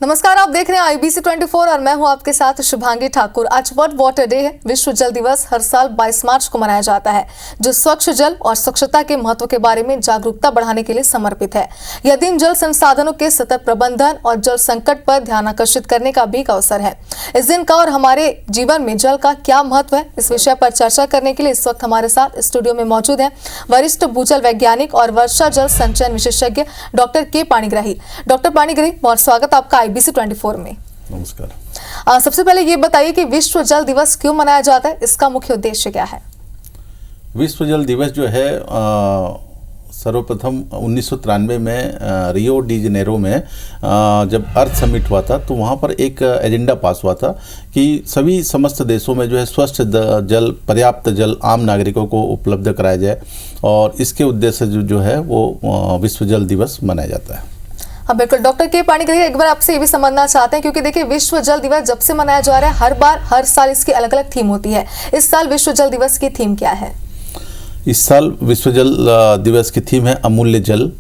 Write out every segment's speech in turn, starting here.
नमस्कार, आप देख रहे हैं IBC 24 और मैं हूं आपके साथ शुभांगी ठाकुर। आज वर्ल्ड वाटर डे है। विश्व जल दिवस हर साल 22 मार्च को मनाया जाता है, जो स्वच्छ जल और स्वच्छता के महत्व के बारे में जागरूकता बढ़ाने के लिए समर्पित है। यह दिन जल संसाधनों के सतत प्रबंधन और जल संकट पर ध्यान आकर्षित करने का भी एक अवसर है। इस दिन का और हमारे जीवन में जल का क्या महत्व है, इस विषय पर चर्चा करने के लिए इस वक्त हमारे साथ स्टूडियो में मौजूद है वरिष्ठ भूजल वैज्ञानिक और वर्षा जल संचयन विशेषज्ञ डॉक्टर के पाणिग्राही। डॉक्टर पाणिग्राही, बहुत स्वागत आपका IBC 24 में। नमस्कार। सबसे पहले ये बताइए कि विश्व जल दिवस क्यों मनाया जाता है, इसका मुख्य उद्देश्य क्या है? विश्व जल दिवस जो है सर्वप्रथम 1993 में रियो डी जनेरो में जब अर्थ समिट हुआ था, तो वहाँ पर एक एजेंडा पास हुआ था कि सभी समस्त देशों में जो है स्वच्छ जल, पर्याप्त जल आम नागरिकों को उपलब्ध कराया जाए, और इसके उद्देश्य से जो है वो विश्व जल दिवस मनाया जाता है। हाँ बिल्कुल। डॉक्टर के पाणिग्राही, एक बार आपसे ये भी समझना चाहते हैं, क्योंकि देखिए विश्व जल दिवस जब से मनाया जा रहा है, हर साल इसकी अलग अलग थीम होती है। इस साल विश्व जल दिवस की थीम क्या है? इस साल विश्व जल दिवस की थीम है अमूल्य जल,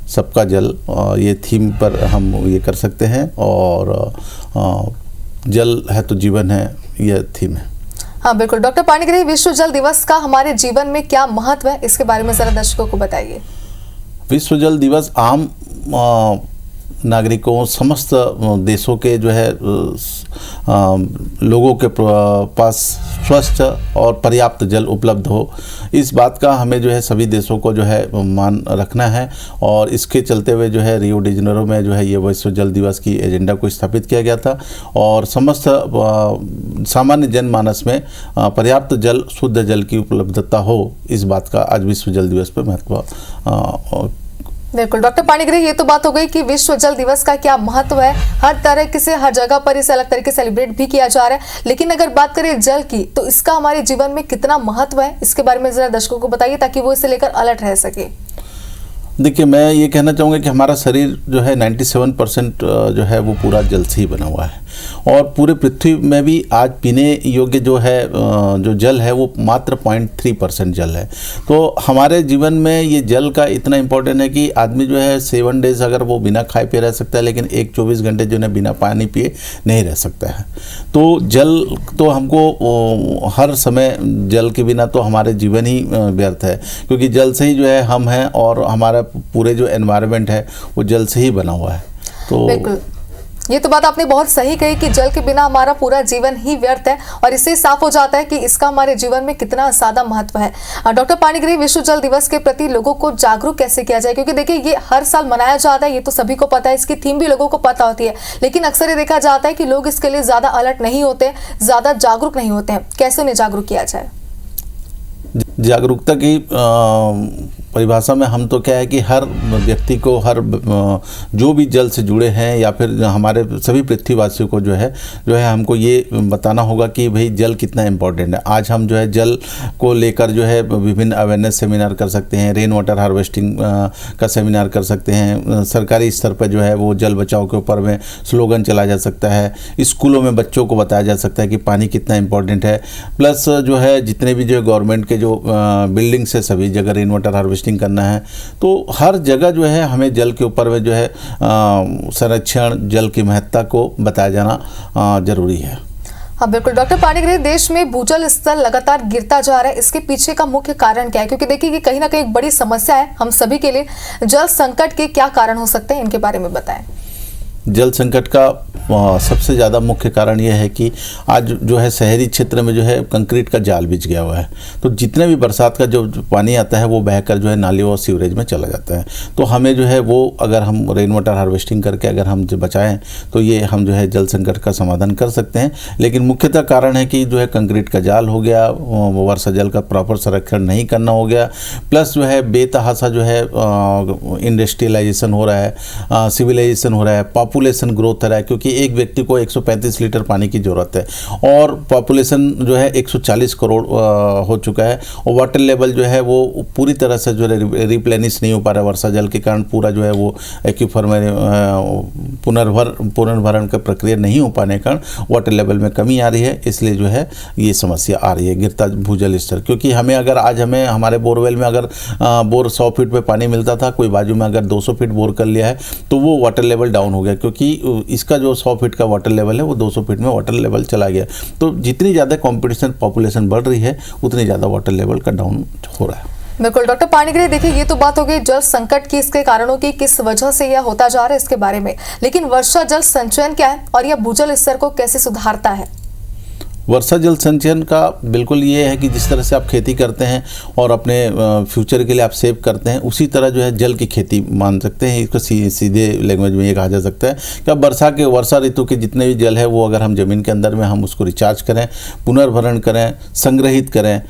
सबका जल। ये थीम पर हम ये कर सकते हैं, और जल है तो जीवन है, यह थीम है। हाँ बिल्कुल। डॉक्टर पाणिग्राही, विश्व जल दिवस का हमारे जीवन में क्या महत्व है, इसके बारे में जरा दर्शकों को बताइए। विश्व जल दिवस आम नागरिकों, समस्त देशों के जो है लोगों के पास स्वच्छ और पर्याप्त जल उपलब्ध हो, इस बात का हमें जो है सभी देशों को जो है मान रखना है। और इसके चलते हुए जो है रियो डी जनेरो में जो है ये विश्व जल दिवस की एजेंडा को स्थापित किया गया था, और समस्त सामान्य जनमानस में पर्याप्त जल, शुद्ध जल की उपलब्धता हो, इस बात का आज विश्व जल दिवस पर महत्व। बिल्कुल। डॉक्टर पाणिग्राही, ये तो बात हो गई कि विश्व जल दिवस का क्या महत्व है। हर तरह से, हर जगह पर इसे अलग तरीके से सेलिब्रेट भी किया जा रहा है, लेकिन अगर बात करें जल की, तो इसका हमारे जीवन में कितना महत्व है, इसके बारे में जरा दर्शकों को बताइए, ताकि वो इसे लेकर अलर्ट रह सके। देखिए, मैं ये कहना चाहूँगा कि हमारा शरीर जो है 97% जो है वो पूरा जल से ही बना हुआ है, और पूरे पृथ्वी में भी आज पीने योग्य जो है जो जल है वो मात्र 0.3% जल है। तो हमारे जीवन में ये जल का इतना इम्पोर्टेंट है कि आदमी जो है 7 डेज अगर वो बिना खाए पिए रह सकता है, लेकिन 24 घंटे जो है बिना पानी पिए नहीं रह सकता है। तो जल तो हमको हर समय, जल के बिना तो हमारे जीवन ही व्यर्थ है, क्योंकि जल से ही जो है हम हैं, और हमारा पूरे जो एनवायरनमेंट है वो जल से ही बना हुआ है। तो बिल्कुल, ये तो बात आपने बहुत सही कही कि जल के बिना हमारा पूरा जीवन ही व्यर्थ है, और इससे साफ हो जाता है कि इसका हमारे जीवन में कितना ज्यादा महत्व है। डॉक्टर पाणिग्राही, विश्व जल दिवस के प्रति लोगों को जागरूक कैसे किया जाए, क्योंकि देखिए ये हर साल मनाया जाता है, ये तो सभी को पता है, इसकी थीम भी लोगों को पता होती है, लेकिन अक्सर ये देखा जाता है कि लोग इसके लिए ज्यादा अलर्ट नहीं होते, ज्यादा जागरूक नहीं होते हैं। कैसे उन्हें जागरूक किया जाए? जागरूकता की परिभाषा में हम तो क्या है कि हर व्यक्ति को, हर जो भी जल से जुड़े हैं, या फिर हमारे सभी पृथ्वीवासियों को जो है हमको ये बताना होगा कि भाई जल कितना इम्पोर्टेंट है। आज हम जो है जल को लेकर जो है विभिन्न अवेयरनेस सेमिनार कर सकते हैं, रेन वाटर हार्वेस्टिंग का सेमिनार कर सकते हैं, सरकारी स्तर पर जो है वो जल बचाओ के ऊपर में स्लोगन चलाया जा सकता है, स्कूलों में बच्चों को बताया जा सकता है कि पानी कितना इम्पोर्टेंट है। प्लस जो है जितने भी जो गवर्नमेंट के जो बिल्डिंग्स है, सभी जगह रेन वाटर हार्वेस्टिंग करना है। तो हर जगह जो है हमें जल के ऊपर में जो है संरक्षण, जल की महत्ता को बताया जाना जरूरी है। हाँ बिल्कुल। डॉक्टर पाणिग्राही, देश में भूजल स्तर लगातार गिरता जा रहा है, इसके पीछे का मुख्य कारण क्या है? क्योंकि देखिए कि कहीं ना कहीं एक बड़ी समस्या है हम सभी के लिए। जल संकट के क्या कारण हो सकते हैं, इनके बारे में बताएं। जल संकट का सबसे ज़्यादा मुख्य कारण यह है कि आज जो है शहरी क्षेत्र में जो है कंक्रीट का जाल बिछ गया हुआ है, तो जितने भी बरसात का जो पानी आता है वो बहकर जो है नालियों और सीवरेज में चला जाता है। तो हमें जो है वो, अगर हम रेन वाटर हार्वेस्टिंग करके अगर हम जो बचाएं, तो ये हम जो है जल संकट का समाधान कर सकते हैं। लेकिन मुख्यतः कारण है कि जो है कंक्रीट का जाल हो गया, वर्षा जल का प्रॉपर संरक्षण नहीं करना हो गया, प्लस जो है बेतहासा जो है इंडस्ट्रियलाइजेशन हो रहा है, सिविलाइजेशन हो रहा है, पॉपुलेशन ग्रोथ हो रहा है। क्योंकि एक व्यक्ति को 135 लीटर पानी की ज़रूरत है, और पॉपुलेशन जो है 140 करोड़ हो चुका है, और वाटर लेवल जो है वो पूरी तरह से जो है रिप्लेनिश नहीं हो पा रहा है वर्षा जल के कारण। पूरा जो है वो एक्यूफर में पुनर्भरण का प्रक्रिया नहीं हो पाने के कारण वाटर लेवल में कमी आ रही है, इसलिए जो है ये समस्या आ रही है गिरता भूजल स्तर। क्योंकि हमें हमारे बोरवेल में अगर बोर 100 फीट पे पानी मिलता था, कोई बाजू में अगर 200 फीट बोर कर लिया है तो वो वाटर लेवल डाउन हो गया, क्योंकि इसका जो 100 फीट का वाटर लेवल है वो 200 फीट में वाटर लेवल चला गया। तो जितनी ज़्यादा कॉम्पिटिशन पॉपुलेशन बढ़ रही है उतनी ज़्यादा वाटर लेवल का डाउन हो रहा है। बिल्कुल डॉक्टर पाणिग्राही, देखिए ये तो बात हो गई जल संकट की, इसके कारणों की, किस वजह से यह होता जा रहा है इसके बारे में, लेकिन वर्षा जल संचयन क्या है और यह भूजल स्तर को कैसे सुधारता है? वर्षा जल संचयन का बिल्कुल ये है कि जिस तरह से आप खेती करते हैं और अपने फ्यूचर के लिए आप सेव करते हैं, उसी तरह जो है जल की खेती मान सकते हैं। इसको सीधे लैंग्वेज में ये कहा जा सकता है कि अब वर्षा ऋतु के जितने भी जल है वो अगर हम ज़मीन के अंदर में हम उसको रिचार्ज करें, पुनर्भरण करें, संग्रहित करें,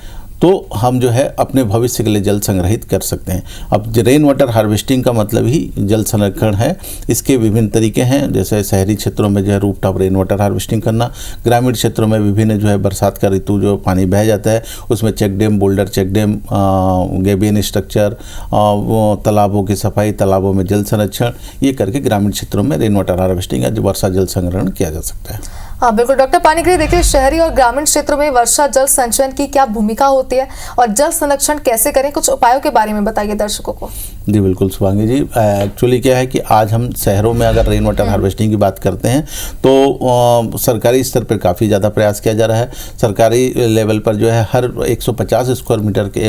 तो हम जो है अपने भविष्य के लिए जल संग्रहित कर सकते हैं। अब रेन वाटर हार्वेस्टिंग का मतलब ही जल संरक्षण है। इसके विभिन्न तरीके हैं, जैसे शहरी क्षेत्रों में जो है रूफटॉप रेन वाटर हार्वेस्टिंग करना, ग्रामीण क्षेत्रों में विभिन्न जो है बरसात का ऋतु जो पानी बह जाता है उसमें check dam, boulder check dam, gabion structure, तालाबों की सफाई, तालाबों में जल संरक्षण, ये करके ग्रामीण क्षेत्रों में रेन वाटर हार्वेस्टिंग या वर्षा जल संग्रहण किया जा सकता है। हाँ बिल्कुल डॉक्टर पाणिग्राही, देखिए शहरी और ग्रामीण क्षेत्रों में वर्षा जल संचयन की क्या भूमिका होती है और जल संरक्षण कैसे करें, कुछ उपायों के बारे में बताइए दर्शकों को। जी बिल्कुल शुभांगी जी, एक्चुअली क्या है कि आज हम शहरों में अगर रेन वाटर हार्वेस्टिंग की बात करते हैं तो सरकारी स्तर पर काफ़ी ज़्यादा प्रयास किया जा रहा है। सरकारी लेवल पर जो है हर 150 स्क्वायर मीटर के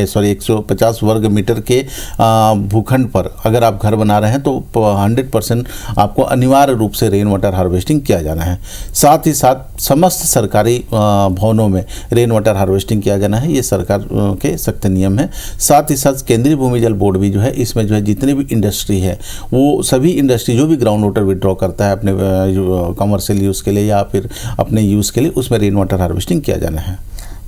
150 वर्ग मीटर के भूखंड पर अगर आप घर बना रहे हैं तो 100% आपको अनिवार्य रूप से रेन वाटर हार्वेस्टिंग किया जाना है। साथ ही साथ समस्त सरकारी भवनों में रेन वाटर हार्वेस्टिंग किया जाना है, ये सरकार के सख्त नियम है। साथ ही साथ केंद्रीय भूमि जल बोर्ड भी जो है इसमें जो है जितने भी इंडस्ट्री है वो सभी इंडस्ट्री जो भी ग्राउंड वाटर विड्रॉ करता है अपने कमर्शियल यूज़ के लिए या फिर अपने यूज़ के लिए, उसमें रेन वाटर हार्वेस्टिंग किया जाना है।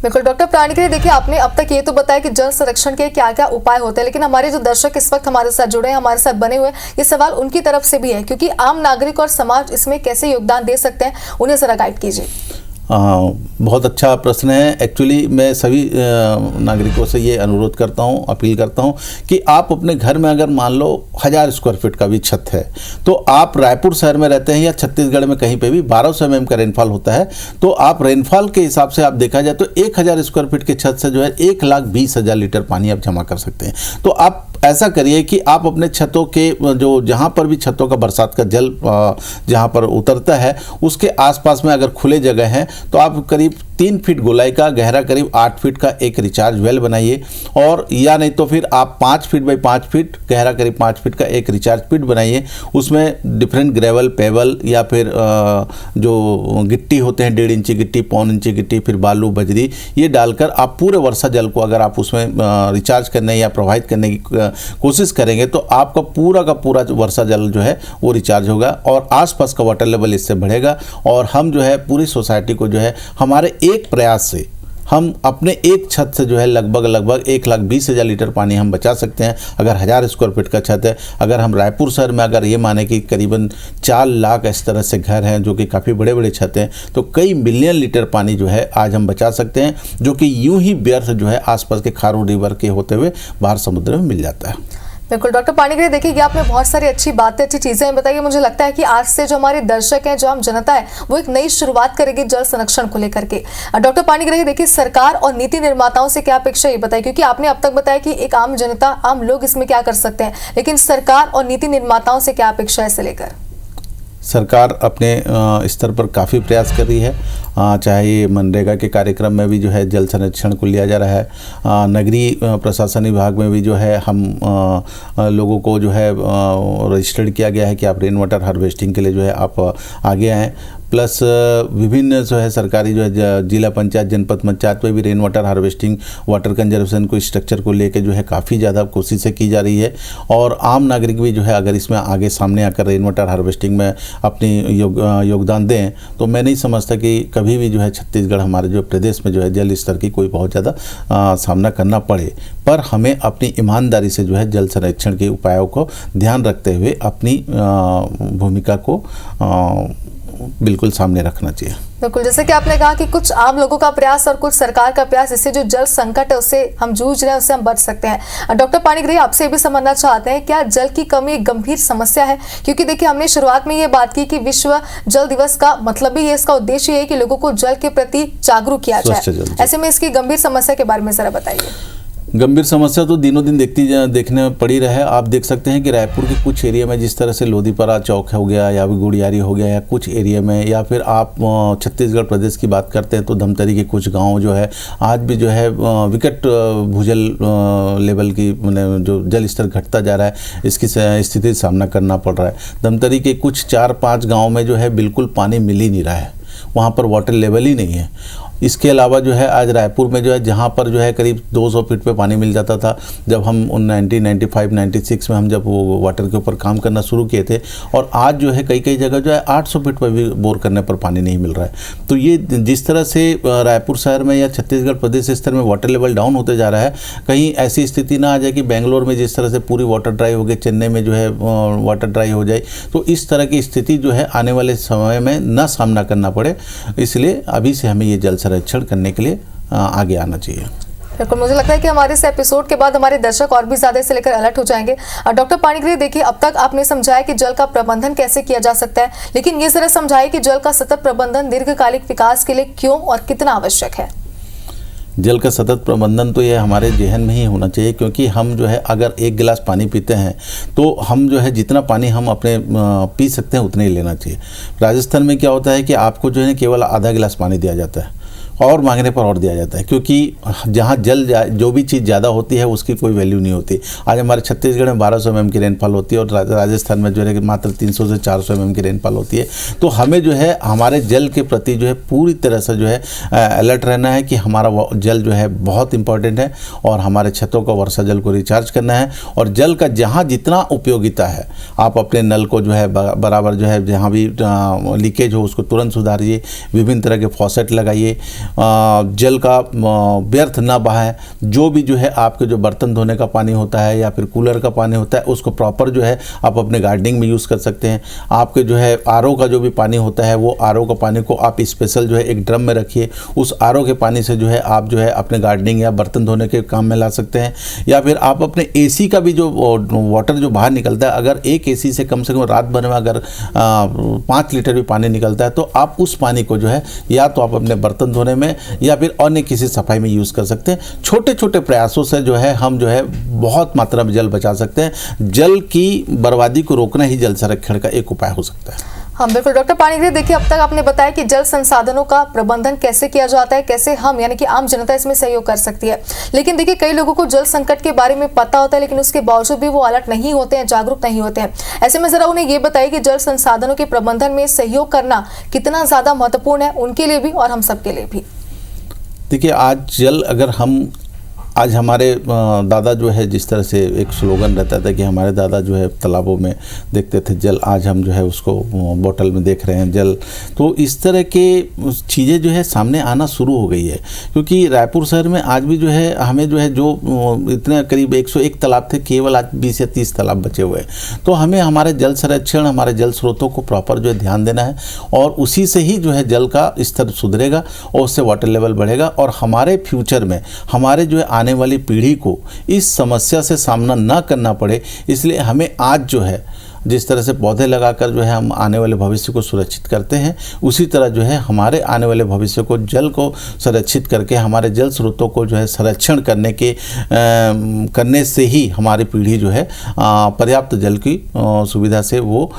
बिल्कुल डॉक्टर पाणिग्राही, देखिए आपने अब तक ये तो बताया कि जल संरक्षण के क्या क्या उपाय होते हैं, लेकिन हमारे जो दर्शक इस वक्त हमारे साथ जुड़े हैं, हमारे साथ बने हुए, ये सवाल उनकी तरफ से भी है, क्योंकि आम नागरिक और समाज इसमें कैसे योगदान दे सकते हैं, उन्हें जरा गाइड कीजिए। बहुत अच्छा प्रश्न है। एक्चुअली मैं सभी नागरिकों से ये अनुरोध करता हूँ, अपील करता हूँ कि आप अपने घर में अगर मान लो 1000 स्क्वायर फीट का भी छत है, तो आप रायपुर शहर में रहते हैं या छत्तीसगढ़ में कहीं पे भी 1200 mm का रेनफॉल होता है, तो आप रेनफॉल के हिसाब से आप देखा जाए तो 1000 स्क्वायर फीट के छत से जो है 1,20,000 लीटर पानी आप जमा कर सकते हैं। तो आप ऐसा करिए कि आप अपने छतों के जो जहाँ पर भी छतों का बरसात का जल जहाँ पर उतरता है उसके आसपास में अगर खुले जगह हैं तो आप करीब 3 फीट गोलाई का, गहरा करीब 8 फीट का एक रिचार्ज वेल बनाइए, और या नहीं तो फिर आप 5 फीट बाई 5 फीट, गहरा करीब 5 फीट का एक रिचार्ज पिट बनाइए। उसमें डिफरेंट ग्रेवल, पेबल या फिर जो गिट्टी होते हैं 1.5 इंची गिट्टी, 1.25 इंची गिट्टी, फिर बालू, बजरी, ये डालकर आप पूरे वर्षा जल को अगर आप उसमें रिचार्ज करने या प्रवाहित करने की कोशिश करेंगे तो आपका पूरा का पूरा वर्षा जल जो है वो रिचार्ज होगा और आसपास का वाटर लेवल इससे बढ़ेगा। और हम जो है पूरी सोसाइटी को जो है हमारे एक प्रयास से हम अपने एक छत से जो है लगभग 1,20,000 लीटर पानी हम बचा सकते हैं। अगर 1000 स्क्वायर फीट का छत है, अगर हम रायपुर शहर में अगर ये माने कि करीबन 4 लाख इस तरह से घर हैं जो कि काफ़ी बड़े बड़े छत हैं, तो कई मिलियन लीटर पानी जो है आज हम बचा सकते हैं, जो कि यूं ही व्यर्थ जो है आसपास के खारू रिवर के होते हुए बाहर समुद्र में मिल जाता है। बिल्कुल डॉक्टर पाणिग्राही, देखिए ये आपने बहुत सारी अच्छी बातें, अच्छी चीजें बताइए। मुझे लगता है कि आज से जो हमारे दर्शक हैं, जो आम जनता है, वो एक नई शुरुआत करेगी जल संरक्षण को लेकर के। डॉक्टर पाणिग्राही, देखिए सरकार और नीति निर्माताओं से क्या अपेक्षा, ये बताइए, क्योंकि आपने अब तक बताया कि एक आम जनता, आम लोग इसमें क्या कर सकते हैं, लेकिन सरकार और नीति निर्माताओं से क्या अपेक्षा है इसे लेकर? सरकार अपने स्तर पर काफ़ी प्रयास कर रही है, चाहे ये मनरेगा के कार्यक्रम में भी जो है जल संरक्षण को लिया जा रहा है, नगरीय प्रशासन विभाग में भी जो है हम लोगों को जो है रजिस्टर्ड किया गया है कि आप रेन वाटर हार्वेस्टिंग के लिए जो है आप आगे आएँ। प्लस विभिन्न जो है सरकारी जो है जिला पंचायत जनपद पंचायत में भी rain water harvesting water conservation को स्ट्रक्चर को लेके जो है काफ़ी ज़्यादा कोशिशें की जा रही है। और आम नागरिक भी जो है अगर इसमें आगे सामने आकर रेन वाटर हार्वेस्टिंग में अपनी योगदान दें तो मैं नहीं समझता कि कभी भी जो है छत्तीसगढ़ हमारे जो प्रदेश में जो है जल स्तर की कोई बहुत ज़्यादा सामना करना पड़े। पर हमें अपनी ईमानदारी से जो है जल संरक्षण के उपायों को ध्यान रखते हुए अपनी भूमिका को बिल्कुल सामने रखना चाहिए। बिल्कुल, जैसे कि आपने कहा कि कुछ आम लोगों का प्रयास और कुछ सरकार का प्रयास, इससे जो जल संकट है उससे हम जूझ रहे हैं, उससे हम बच सकते हैं। डॉक्टर पाणिग्राही, आपसे भी समझना चाहते हैं, क्या जल की कमी एक गंभीर समस्या है? क्योंकि देखिए, हमने शुरुआत में ये बात की कि विश्व जल दिवस का मतलब भी ये, इसका उद्देश्य ये है कि लोगों को जल के प्रति जागरूक किया जाए। ऐसे में इसकी गंभीर समस्या के बारे में जरा बताइए। गंभीर समस्या तो दिनों दिन देखने में पड़ी रहे। आप देख सकते हैं कि रायपुर के कुछ एरिया में जिस तरह से लोधीपरा चौक हो गया या फिर गुड़ियारी हो गया या कुछ एरिया में, या फिर आप छत्तीसगढ़ प्रदेश की बात करते हैं तो धमतरी के कुछ गांव जो है आज भी जो है विकट भूजल लेवल की जो जल स्तर घटता जा रहा है, इसकी स्थिति सामना करना पड़ रहा है। धमतरी के कुछ 4-5 गाँव में जो है बिल्कुल पानी मिल ही नहीं रहा है, वहाँ पर वाटर लेवल ही नहीं है। इसके अलावा जो है आज रायपुर में जो है जहाँ पर जो है करीब 200 फीट पे पानी मिल जाता था जब हम 1995-96 में हम जब वो वाटर के ऊपर काम करना शुरू किए थे, और आज जो है कई जगह जो है 800 फीट पर भी बोर करने पर पानी नहीं मिल रहा है। तो ये जिस तरह से रायपुर शहर में या छत्तीसगढ़ प्रदेश स्तर में वाटर लेवल डाउन होते जा रहा है, कहीं ऐसी स्थिति ना आ जाए कि बेंगलोर में जिस तरह से पूरी वाटर ड्राई हो गई, चेन्नई में जो है वाटर ड्राई हो जाए, तो इस तरह की स्थिति जो है आने वाले समय में न सामना करना पड़े, इसलिए अभी से हमें ये जल संरक्षण करने के लिए आगे आना चाहिए। बिल्कुल, मुझे लगता है कि हमारे इस एपिसोड के बाद हमारे दर्शक और भी ज्यादा इसे लेकर अलर्ट हो जाएंगे। डॉक्टर पाणिग्राही, देखिए, अब तक आपने समझाया कि जल का प्रबंधन कैसे किया जा सकता है, लेकिन ये जरा समझाइए कि जल का सतत प्रबंधन दीर्घकालिक विकास के लिए क्यों और कितना आवश्यक है। जल का सतत प्रबंधन तो ये हमारे जेहन में ही होना चाहिए, क्योंकि हम जो है अगर 1 गिलास पानी पीते हैं तो हम जो है जितना पानी हम अपने पी सकते हैं उतना ही लेना चाहिए। राजस्थान में क्या होता है कि आपको जो है केवल आधा गिलास पानी दिया जाता है और मांगने पर और दिया जाता है, क्योंकि जहाँ जल जो भी चीज़ ज़्यादा होती है उसकी कोई वैल्यू नहीं होती। आज हमारे छत्तीसगढ़ में 1200 mm की रेनफॉल होती है और राजस्थान में जो है मात्र 300 से 400 mm की रेनफॉल होती है। तो हमें जो है हमारे जल के प्रति जो है पूरी तरह से जो है अलर्ट रहना है कि हमारा जल जो है बहुत इंपॉर्टेंट है, और हमारे छतों को वर्षा जल को रिचार्ज करना है। और जल का जहाँ जितना उपयोगिता है, आप अपने नल को जो है बराबर जो है जहाँ भी लीकेज हो उसको तुरंत सुधारिए, विभिन्न तरह के फॉसेट लगाइए, जल का व्यर्थ ना बहाएं। जो भी जो है आपके जो बर्तन धोने का पानी होता है या फिर कूलर का पानी होता है उसको प्रॉपर जो है आप अपने गार्डनिंग में यूज़ कर सकते हैं। आपके जो है आरओ का जो भी पानी होता है वो आरओ का पानी को आप स्पेशल जो है एक ड्रम में रखिए, उस आरओ के पानी से जो है आप जो है अपने गार्डनिंग या बर्तन धोने के काम में ला सकते हैं। या फिर आप अपने एसी का भी जो वाटर जो बाहर निकलता है, अगर एक एसी से कम रात भर में अगर 5 लीटर भी पानी निकलता है तो आप उस पानी को जो है या तो आप अपने बर्तन धोने में या फिर अन्य किसी सफाई में यूज़ कर सकते हैं। छोटे छोटे प्रयासों से जो है हम जो है बहुत मात्रा में जल बचा सकते हैं। जल की बर्बादी को रोकना ही जल संरक्षण का एक उपाय हो सकता है। हाँ, बिल्कुल। डॉक्टर पाणिग्राही, देखिए, अब तक आपने बताया कि जल संसाधनों का प्रबंधन कैसे किया जाता है, कैसे हम यानी कि आम जनता इसमें सहयोग कर सकती है। लेकिन देखिए, कई लोगों को जल संकट के बारे में पता होता है, लेकिन उसके बावजूद भी वो अलर्ट नहीं होते हैं, जागरूक नहीं होते हैं। ऐसे में जरा उन्हें ये बताइए कि जल संसाधनों के प्रबंधन में सहयोग करना कितना ज्यादा महत्वपूर्ण है, उनके लिए भी और हम सबके लिए भी। देखिए, आज जल अगर हम आज हमारे दादा जो है जिस तरह से एक स्लोगन रहता था कि हमारे दादा जो है तालाबों में देखते थे जल, आज हम जो है उसको बोतल में देख रहे हैं जल। तो इस तरह के चीज़ें जो है सामने आना शुरू हो गई है, क्योंकि रायपुर शहर में आज भी जो है हमें जो है जो इतने करीब 101 तालाब थे, केवल आज 20 या 30 तालाब बचे हुए हैं। तो हमें हमारे जल संरक्षण, हमारे जल स्रोतों को प्रॉपर जो है ध्यान देना है, और उसी से ही जो है जल का स्तर सुधरेगा और उससे वाटर लेवल बढ़ेगा, और हमारे फ्यूचर में हमारे जो है आने वाली पीढ़ी को इस समस्या से सामना ना करना पड़े। इसलिए हमें आज जो है जिस तरह से पौधे लगाकर जो है हम आने वाले भविष्य को सुरक्षित करते हैं, उसी तरह जो है हमारे आने वाले भविष्य को जल को संरक्षित करके हमारे जल स्रोतों को जो है संरक्षण करने से ही हमारी पीढ़ी जो है पर्याप्त जल की सुविधा से वो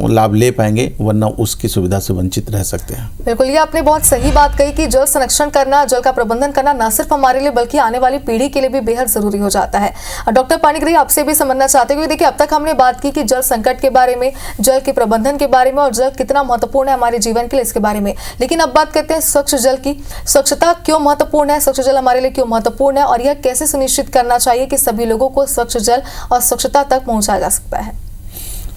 लाभ ले पाएंगे, वरना उसकी सुविधा से वंचित रह सकते हैं। बिल्कुल, ये आपने बहुत सही बात कही कि जल संरक्षण करना, जल का प्रबंधन करना न सिर्फ हमारे लिए बल्कि आने वाली पीढ़ी के लिए भी बेहद जरूरी हो जाता है। डॉक्टर पाणिग्राही, आपसे भी समझना चाहते हैं, क्योंकि देखिए, अब तक हमने बात की कि जल संकट के बारे में, जल के प्रबंधन के बारे में और जल कितना महत्वपूर्ण है हमारे जीवन के लिए इसके बारे में। लेकिन अब बात करते हैं स्वच्छ जल की। स्वच्छता क्यों महत्वपूर्ण है, स्वच्छ जल हमारे लिए क्यों महत्वपूर्ण है और यह कैसे सुनिश्चित करना चाहिए कि सभी लोगों को स्वच्छ जल और स्वच्छता तक पहुंचाया जा सकता है।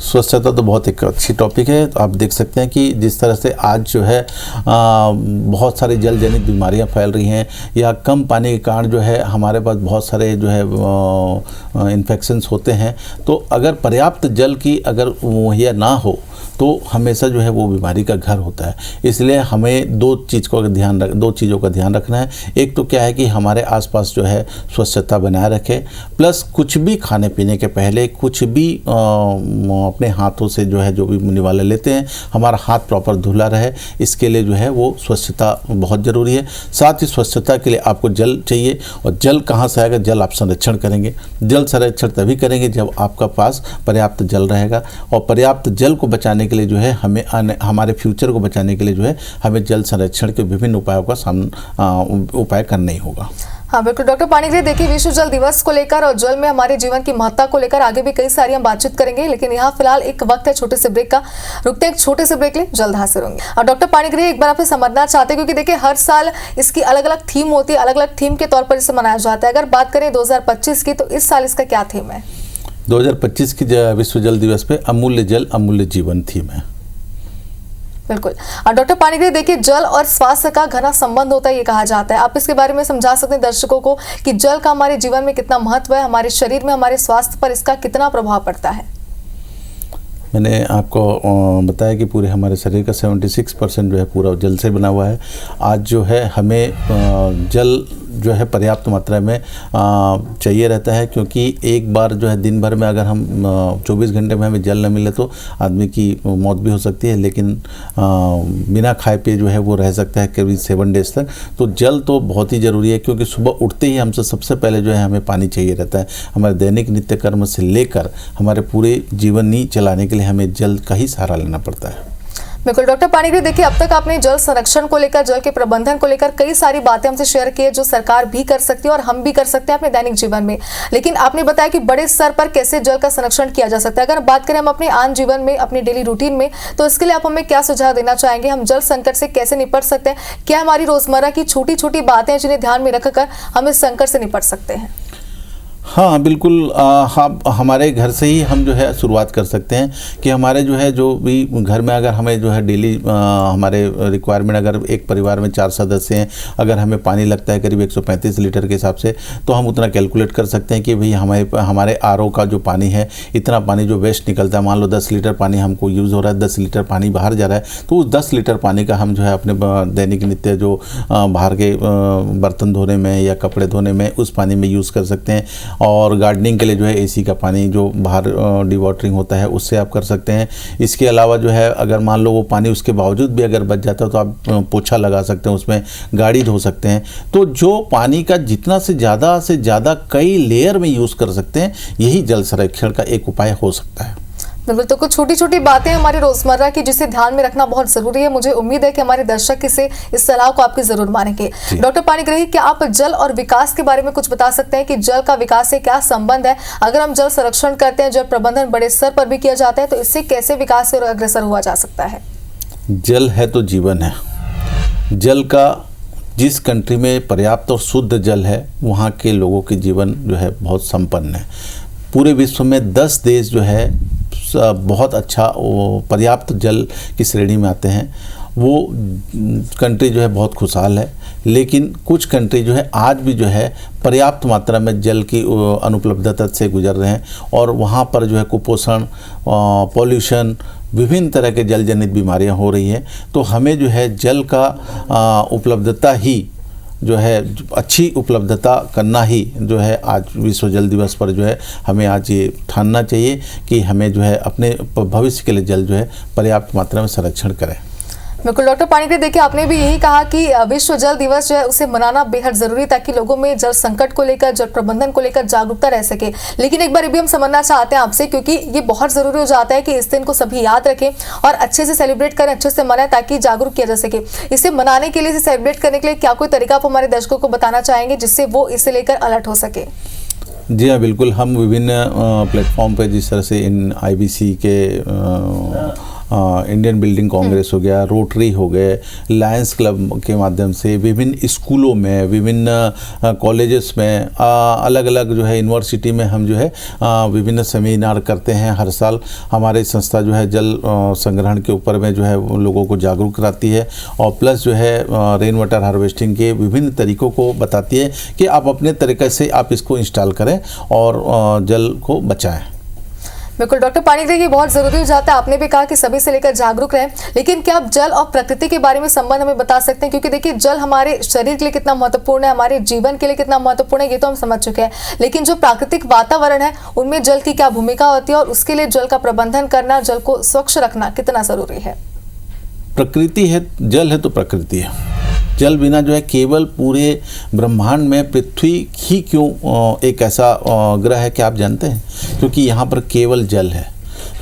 स्वच्छता तो बहुत एक अच्छी टॉपिक है। तो आप देख सकते हैं कि जिस तरह से आज जो है बहुत सारी जल जनित बीमारियां फैल रही हैं या कम पानी के कारण जो है हमारे पास बहुत सारे जो है इन्फेक्शंस होते हैं। तो अगर पर्याप्त जल की अगर मुहैया ना हो तो हमेशा जो है वो बीमारी का घर होता है। इसलिए हमें दो चीज़ों का ध्यान रखना है। एक तो क्या है कि हमारे आसपास जो है स्वच्छता बनाए रखें, प्लस कुछ भी खाने पीने के पहले कुछ भी अपने हाथों से जो है जो भी निवाले लेते हैं हमारा हाथ प्रॉपर धुला रहे, इसके लिए जो है वो स्वच्छता बहुत ज़रूरी है। साथ ही स्वच्छता के लिए आपको जल चाहिए और जल कहाँ से आएगा, जल आप संरक्षण करेंगे। जल संरक्षण तभी करेंगे जब आपका पास पर्याप्त जल रहेगा और पर्याप्त जल को बचाने के लिए जो है हमें हमारे फ्यूचर को बचाने के लिए जो है हमें जल संरक्षण के विभिन्न उपायों का उपाय करना ही होगा। हाँ बिल्कुल डॉक्टर पाणिग्राही, देखिए विश्व जल दिवस को लेकर और जल में हमारे जीवन की महत्ता को लेकर आगे भी कई सारी हम बातचीत करेंगे, लेकिन यहाँ फिलहाल एक वक्त है छोटे से ब्रेक का। रुकते हैं एक छोटे से ब्रेक ले, जल्द हाजिर होंगे। और डॉक्टर पाणिग्राही, एक बार आपसे समझना चाहते हैं क्योंकि देखिए हर साल इसकी अलग अलग थीम होती है, अलग अलग थीम के तौर पर इसे मनाया जाता है। अगर बात करें 2025 की तो इस साल इसका क्या थीम है? 2025 की विश्व जल दिवस पे अमूल्य जल अमूल्य जीवन थीम है। बिल्कुल। और डॉक्टर पाणिग्राही, देखिए जल और स्वास्थ्य का घना संबंध होता है ये कहा जाता है। आप इसके बारे में समझा सकते हैं दर्शकों को कि जल का हमारे जीवन में कितना महत्व है, हमारे शरीर में हमारे स्वास्थ्य पर इसका कितना प्रभाव पड़ता है? मैंने आपको बताया कि पूरे हमारे शरीर का 76% जो है पूरा जल से बना हुआ है। आज जो है हमें जल जो है पर्याप्त मात्रा में चाहिए रहता है, क्योंकि एक बार जो है दिन भर में अगर हम 24 घंटे में हमें जल न मिले तो आदमी की मौत भी हो सकती है, लेकिन बिना खाए पिए जो है वो रह सकता है करीब 7 डेज तक। तो जल तो बहुत ही ज़रूरी है, क्योंकि सुबह उठते ही हमसे सबसे पहले जो है हमें पानी चाहिए रहता है। हमारे दैनिक नित्य कर्म से लेकर हमारे पूरे जीवनी चलाने के लिए हमें जल का ही सहारा लेना पड़ता है। बिल्कुल डॉक्टर पाणिग्राही, देखिए अब तक आपने जल संरक्षण को लेकर, जल के प्रबंधन को लेकर कई सारी बातें हमसे शेयर की है जो सरकार भी कर सकती है और हम भी कर सकते हैं अपने दैनिक जीवन में। लेकिन आपने बताया कि बड़े स्तर पर कैसे जल का संरक्षण किया जा सकता है। अगर बात करें हम अपने आम जीवन में, अपने डेली रूटीन में, तो इसके लिए आप हमें क्या सुझाव देना चाहेंगे? हम जल संकट से कैसे निपट सकते हैं? क्या हमारी रोजमर्रा की छोटी छोटी बातें जिन्हें ध्यान में रखकर हम इस संकट से निपट सकते हैं? हाँ बिल्कुल, हमारे घर से ही हम जो है शुरुआत कर सकते हैं कि हमारे जो है जो भी घर में अगर हमें जो है डेली हमारे रिक्वायरमेंट, अगर एक परिवार में 4 सदस्य हैं, अगर हमें पानी लगता है करीब 135 लीटर के हिसाब से, तो हम उतना कैलकुलेट कर सकते हैं कि भाई हमारे आरओ का जो पानी है, इतना पानी जो वेस्ट निकलता है, मान लो 10 लीटर पानी हमको यूज़ हो रहा है, 10 लीटर पानी बाहर जा रहा है, तो उस 10 लीटर पानी का हम जो है अपने दैनिक नित्य जो बाहर के बर्तन धोने में या कपड़े धोने में उस पानी में यूज़ कर सकते हैं। और गार्डनिंग के लिए जो है एसी का पानी जो बाहर डिवॉटरिंग होता है उससे आप कर सकते हैं। इसके अलावा जो है अगर मान लो वो पानी उसके बावजूद भी अगर बच जाता है तो आप पोछा लगा सकते हैं, उसमें गाड़ी धो सकते हैं। तो जो पानी का जितना से ज़्यादा कई लेयर में यूज़ कर सकते हैं, यही जल संरक्षण का एक उपाय हो सकता है। बिल्कुल, तो कुछ छोटी छोटी बातें हमारी रोजमर्रा की जिसे ध्यान में रखना बहुत जरूरी है। मुझे उम्मीद है कि हमारे दर्शक इस सलाह को आपकी जरूर मानेंगे। डॉक्टर पाणिग्राही, क्या आप जल और विकास के बारे में कुछ बता सकते हैं कि जल का विकास से क्या संबंध है? अगर हम जल संरक्षण करते हैं, जल प्रबंधन बड़े स्तर पर भी किया जाता है, तो इससे कैसे विकास और अग्रसर हुआ जा सकता है? जल है तो जीवन है। जल का जिस कंट्री में पर्याप्त और शुद्ध जल है, वहाँ के लोगों के जीवन जो है बहुत संपन्न है। पूरे विश्व में 10 देश जो है बहुत अच्छा पर्याप्त जल की श्रेणी में आते हैं। वो कंट्री जो है बहुत खुशहाल है, लेकिन कुछ कंट्री जो है आज भी जो है पर्याप्त मात्रा में जल की अनुपलब्धता से गुजर रहे हैं और वहाँ पर जो है कुपोषण, पॉल्यूशन, विभिन्न तरह के जल जनित बीमारियाँ हो रही हैं। तो हमें जो है जल का उपलब्धता ही जो है अच्छी उपलब्धता करना ही जो है आज विश्व जल दिवस पर जो है हमें आज ये ठानना चाहिए कि हमें जो है अपने भविष्य के लिए जल जो है पर्याप्त मात्रा में संरक्षण करें। बिल्कुल डॉक्टर पाणिग्राही, देखिए आपने भी यही कहा कि विश्व जल दिवस जो है उसे मनाना बेहद जरूरी, ताकि लोगों में जल संकट को लेकर, जल प्रबंधन को लेकर जागरूकता रह सके। लेकिन एक बार ये भी हम समझना चाहते हैं आपसे, क्योंकि ये बहुत जरूरी हो जाता है कि इस दिन को सभी याद रखें और अच्छे से सेलिब्रेट करें, अच्छे से मनाएं, ताकि जागरूक किया जा सके। इसे मनाने के लिए, इसे सेलिब्रेट करने के लिए क्या कोई तरीका आप हमारे दर्शकों को बताना चाहेंगे जिससे वो इसे लेकर अलर्ट हो सके? जी हाँ, बिल्कुल। हम विभिन्न प्लेटफॉर्म पे जिस तरह से इन IBC के इंडियन बिल्डिंग कांग्रेस हो गया, रोटरी हो गए, लायंस क्लब के माध्यम से विभिन्न स्कूलों में, विभिन्न कॉलेजेस में, अलग अलग जो है यूनिवर्सिटी में हम जो है विभिन्न सेमिनार करते हैं। हर साल हमारी संस्था जो है जल संग्रहण के ऊपर में जो है लोगों को जागरूक कराती है और प्लस जो है रेन वाटर हार्वेस्टिंग के विभिन्न तरीकों को बताती है कि आप अपने तरीके से आप इसको इंस्टॉल करें और जल को बचाएं। बिल्कुल डॉक्टर पाणिग्राही, ये बहुत जरूरी हो जाता है। आपने भी कहा कि सभी से लेकर जागरूक रहें, लेकिन क्या आप जल और प्रकृति के बारे में संबंध हमें बता सकते हैं? क्योंकि देखिए जल हमारे शरीर के लिए कितना महत्वपूर्ण है, हमारे जीवन के लिए कितना महत्वपूर्ण है, ये तो हम समझ चुके हैं, लेकिन जो प्राकृतिक वातावरण है उनमें जल की क्या भूमिका होती है और उसके लिए जल का प्रबंधन करना, जल को स्वच्छ रखना कितना जरूरी है? प्रकृति है, जल है तो प्रकृति है। जल बिना जो है केवल पूरे ब्रह्मांड में पृथ्वी ही क्यों एक ऐसा ग्रह है कि आप जानते हैं? क्योंकि यहाँ पर केवल जल है।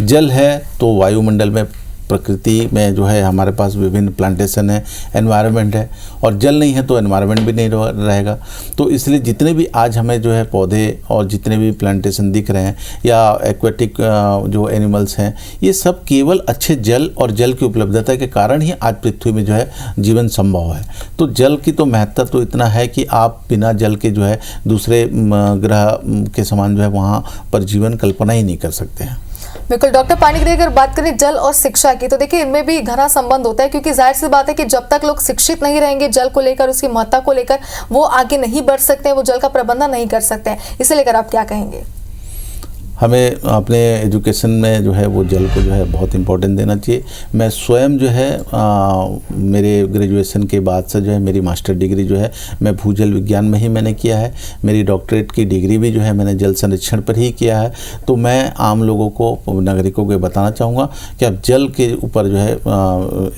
जल है तो वायुमंडल में, प्रकृति में जो है हमारे पास विभिन्न प्लांटेशन है, एनवायरनमेंट है, और जल नहीं है तो एनवायरनमेंट भी नहीं रहेगा। तो इसलिए जितने भी आज हमें जो है पौधे और जितने भी प्लांटेशन दिख रहे हैं या एक्वेटिक जो एनिमल्स हैं, ये सब केवल अच्छे जल और जल की उपलब्धता के कारण ही आज पृथ्वी में जो है जीवन संभव है। तो जल की तो महत्ता तो इतना है कि आप बिना जल के जो है दूसरे ग्रह के समान जो है वहाँ पर जीवन कल्पना ही नहीं कर सकते हैं। बिल्कुल डॉक्टर पाणिग्राही, अगर बात करें जल और शिक्षा की, तो देखिए इनमें भी घना संबंध होता है, क्योंकि जाहिर सी बात है कि जब तक लोग शिक्षित नहीं रहेंगे जल को लेकर, उसकी महत्ता को लेकर, वो आगे नहीं बढ़ सकते हैं, वो जल का प्रबंधन नहीं कर सकते हैं। इसे लेकर आप क्या कहेंगे? हमें अपने एजुकेशन में जो है वो जल को जो है बहुत इम्पोर्टेंट देना चाहिए। मैं स्वयं जो है मेरे ग्रेजुएशन के बाद से जो है मेरी मास्टर डिग्री जो है मैं भूजल विज्ञान में ही मैंने किया है। मेरी डॉक्टरेट की डिग्री भी जो है मैंने जल संरक्षण पर ही किया है। तो मैं आम लोगों को, नागरिकों को बताना चाहूँगा कि अब जल के ऊपर जो है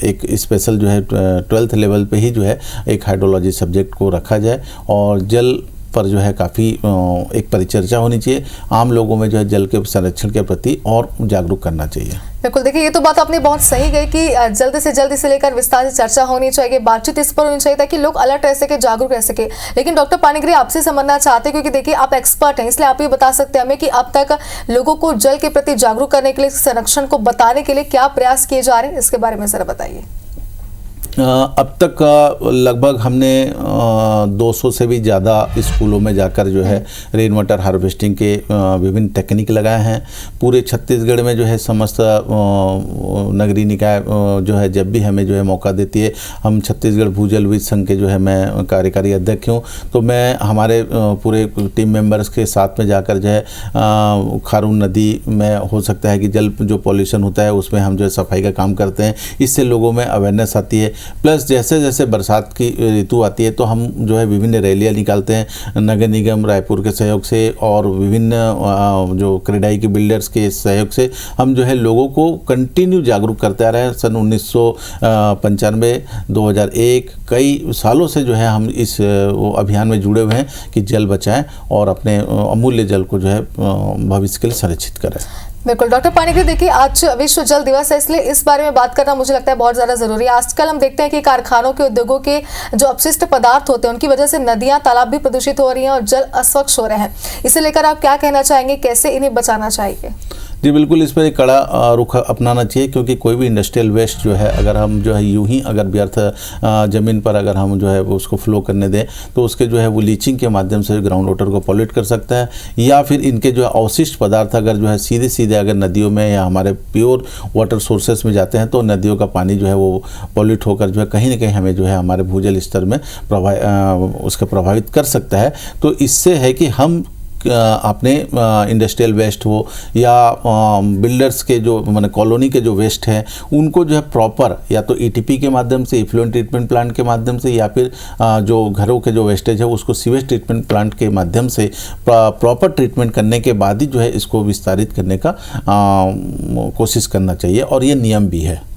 एक स्पेशल जो है 12th लेवल पे ही जो है एक हाइड्रोलॉजी सब्जेक्ट को रखा जाए और जल पर जो है काफ़ी एक परिचर्चा होनी चाहिए। आम लोगों में जो है जल के संरक्षण के प्रति और जागरूक करना चाहिए। बिल्कुल, देखिए ये तो बात आपने बहुत सही कही कि जल्दी से लेकर विस्तार से चर्चा होनी चाहिए, बातचीत इस पर होनी चाहिए ताकि लोग अलर्ट रह सके, जागरूक रह सके। लेकिन डॉक्टर पाणिग्राही, आपसे समझना चाहते हैं, क्योंकि देखिए आप एक्सपर्ट हैं, इसलिए आप ये बता सकते हैं हमें कि अब तक लोगों को जल के प्रति जागरूक करने के लिए, संरक्षण को बताने के लिए क्या प्रयास किए जा रहे हैं, इसके बारे में जरा बताइए। अब तक लगभग हमने 200 से भी ज़्यादा स्कूलों में जाकर जो है रेन वाटर हार्वेस्टिंग के विभिन्न टेक्निक लगाए हैं। पूरे छत्तीसगढ़ में जो है समस्त नगरीय निकाय जो है जब भी हमें जो है मौका देती है, हम छत्तीसगढ़ भूजल विद संघ के जो है मैं कार्यकारी अध्यक्ष हूँ, तो मैं हमारे पूरे टीम मेंबर्स के साथ में जाकर जो है खारून नदी में हो सकता है कि जल जो पॉल्यूशन होता है उसमें हम जो है सफाई का काम करते हैं। इससे लोगों में अवेयरनेस आती है। प्लस जैसे जैसे बरसात की ऋतु आती है तो हम जो है विभिन्न रैलियाँ निकालते हैं नगर निगम रायपुर के सहयोग से और विभिन्न जो क्रेडाई के बिल्डर्स के सहयोग से हम जो है लोगों को कंटिन्यू जागरूक करते आ रहे हैं। सन 1995, 2001 कई सालों से जो है हम इस अभियान में जुड़े हुए हैं कि जल बचाएं और अपने अमूल्य जल को जो है भविष्य के लिए संरक्षित करें। बिल्कुल डॉक्टर पाणिग्राही, देखिए आज विश्व जल दिवस है, इसलिए इस बारे में बात करना मुझे लगता है बहुत ज़्यादा ज़रूरी है। आजकल हम देखते हैं कि कारखानों के, उद्योगों के जो अपशिष्ट पदार्थ होते हैं उनकी वजह से नदियां, तालाब भी प्रदूषित हो रही हैं और जल अस्वच्छ हो रहे हैं। इसे लेकर आप क्या कहना चाहेंगे, कैसे इन्हें बचाना चाहिए? जी बिल्कुल, इस पर एक कड़ा रुख अपनाना चाहिए, क्योंकि कोई भी इंडस्ट्रियल वेस्ट जो है अगर हम जो है यूं ही अगर व्यर्थ ज़मीन पर अगर हम जो है वो उसको फ्लो करने दें तो उसके जो है वो लीचिंग के माध्यम से ग्राउंड वाटर को पॉल्यूट कर सकता है, या फिर इनके जो है अवशिष्ट पदार्थ अगर जो है सीधे सीधे अगर नदियों में या हमारे प्योर वाटर सोर्सेस में जाते हैं तो नदियों का पानी जो है वो पॉल्यूट होकर जो है कहीं ना कहीं हमें जो है हमारे भूजल स्तर में उसका प्रभावित कर सकता है। तो इससे है कि हम अपने इंडस्ट्रियल वेस्ट हो या बिल्डर्स के जो माने कॉलोनी के जो वेस्ट हैं उनको जो है प्रॉपर या तो ETP के माध्यम से, इफ्लुएंट ट्रीटमेंट प्लांट के माध्यम से, या फिर जो घरों के जो वेस्टेज है उसको सीवेज ट्रीटमेंट प्लांट के माध्यम से प्रॉपर ट्रीटमेंट करने के बाद ही जो है इसको विस्तारित करने का कोशिश करना चाहिए, और ये नियम भी है।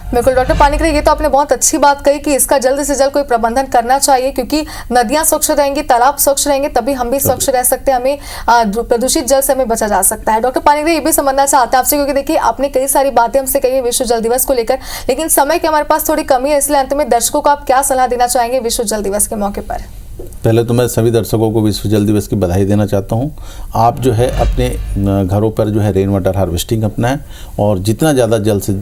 बिल्कुल डॉक्टर पाणिग्राही, ये तो आपने बहुत अच्छी बात कही कि इसका जल्द से जल्द कोई प्रबंधन करना चाहिए, क्योंकि नदियां स्वच्छ रहेंगी, तालाब स्वच्छ रहेंगे, तभी हम भी स्वच्छ रह सकते हैं, हमें प्रदूषित जल से हमें बचा जा सकता है। डॉक्टर पाणिग्राही, ये भी समझना चाहते हैं आपसे, क्योंकि देखिए आपने कई सारी बातें हमसे कही है विश्व जल दिवस को लेकर, लेकिन समय की हमारे पास थोड़ी कमी है, इसलिए अंत में दर्शकों को आप क्या सलाह देना चाहेंगे विश्व जल दिवस के मौके पर? पहले तो मैं सभी दर्शकों को विश्व जल दिवस की बधाई देना चाहता हूँ। आप जो है अपने घरों पर जो है रेन वाटर हार्वेस्टिंग अपनाएं और जितना ज़्यादा जल्द से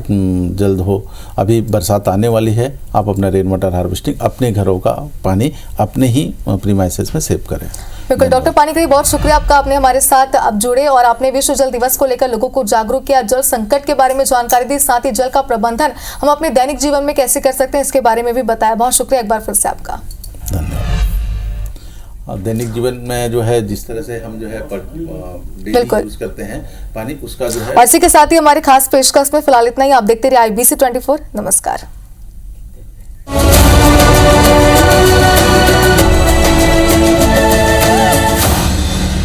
जल्द हो, अभी बरसात आने वाली है, आप अपना रेन वाटर हार्वेस्टिंग अपने घरों का पानी अपने ही प्रीमाइसेस में सेव करें। बिल्कुल डॉक्टर पानीग्राही, बहुत शुक्रिया आपका, आपने हमारे साथ अब जुड़े और आपने विश्व जल दिवस को लेकर लोगों को जागरूक किया, जल संकट के बारे में जानकारी दी, साथ ही जल का प्रबंधन हम अपने दैनिक जीवन में कैसे कर सकते हैं इसके बारे में भी बताया। बहुत शुक्रिया एक बार फिर से आपका। धन्यवाद। दैनिक जीवन में जो है जिस तरह से हम जो है डेली यूज करते हैं पानी, उसका जो है। और इसी के साथ ही हमारे खास पेशकश में फिलहाल इतना ही। आप देखते रहिए IBC 24। नमस्कार।